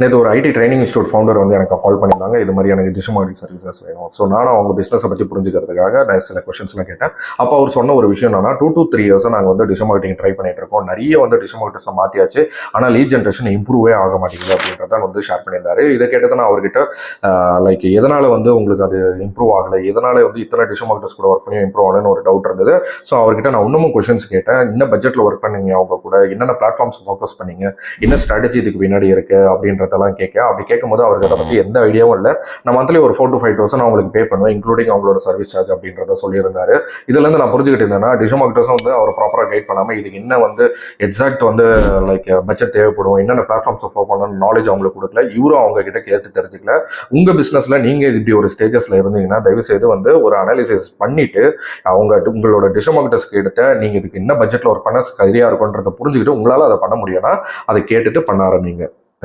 நேற்று ஒரு ID training institute founder வந்து எனக்கு கால் பண்ணியிருந்தாங்க. இது மாதிரி எனக்கு டிஜிட்டல் மார்க்கெட்டிங் சர்வீசஸ் வேணும். ஸோ நானும் அவங்க பிஸ்னஸை பற்றி புரிஞ்சுக்கிறதுக்காக நான் சில கொஸ்டின்ஸ்லாம் கேட்டேன். அப்போ அவர் சொன்ன ஒரு விஷயம் என்னன்னா 2 to 3 இயர்ஸாக நாங்கள் வந்து டிஜிட்டல் மார்க்கெட்டிங் ட்ரை பண்ணிட்டு இருக்கோம். நிறைய வந்து டிஜிட்டல் மார்க்கெட்டிங்ஸை மாற்றியாச்சு, ஆனால் லீட் ஜென்ரேஷன் இம்ப்ரூவே ஆக மாட்டேங்குது அப்படின்றத வந்து ஷேர் பண்ணியிருந்தாரு. இதை கேட்டதை நான் அவர்கிட்ட லைக் எதனால் வந்து உங்களுக்கு அது இம்ப்ரூவ் ஆகலை, எதனால் வந்து இத்தனை டிஜிட்டல் மார்க்கெட்டர்ஸ் கூட ஒர்க் பண்ணி இம்ப்ரூவ் ஆகலன்னு ஒரு டவுட் இருந்தது. ஸோ அவர்கிட்ட நான் இன்னமும் கொஸ்டின்ஸ் கேட்டேன். என்ன பட்ஜெட்டில் ஒர்க் பண்ணீங்க, அவங்க கூட என்னென்ன பிளாட்ஃபார்ம்ஸ் ஃபோக்கஸ் பண்ணீங்க, என்ன ஸ்ட்ராட்டஜி இதுக்கு பின்னாடி இருக்கு அப்படின்றதெல்லாம் அப்படி கேட்கும்போது அவருக்கு அதை பற்றி எந்த ஐடியாவும் இல்லை. நான் மந்த்லி ஒரு 4 to 5,000 அவங்களுக்கு பே பண்ணுவேன், இன்க்ளூடிங் அவங்களோட சர்வீஸ் சார்ஜ் அப்படின்றத சொல்லியிருந்தாரு. இதுலேருந்து நான் புரிஞ்சுக்கிட்டு இருந்தேன்னா டிஜிட்டல் மார்க்கெட்டர்ஸும் வந்து அவர் ப்ராப்பராக கைட் பண்ணாமல் இதுக்கு என்ன வந்து எக்ஸாக்ட் வந்து லைக் பட்ஜெட் தேவைப்படும், என்னென்ன பிளாட்ஃபார்ம்ஸ் ஃபாலோ பண்ணணும் நாலேஜ் அவங்களுக்கு கொடுக்கல. இவரும் அவங்க கிட்ட கேட்டு தெரிஞ்சுக்கல. உங்கள் பிஸ்னஸில் நீங்கள் இப்படி ஒரு ஸ்டேஜஸில் இருந்தீங்கன்னா தயவுசெய்து வந்து ஒரு அனாலிசிஸ் பண்ணிட்டு உங்களோட டிஜிட்டல் மார்க்கெட்டர்ஸ் கிட்ட நீங்கள் இதுக்கு என்ன பட்ஜெட்டில் ஒர்க் பண்ண சரியாக இருக்குன்றதை புரிஞ்சுக்கிட்டு உங்களால் அதை பண்ண முடியும்னா அதை கேட்டுட்டு பண்ண ஆரம்பிங்க.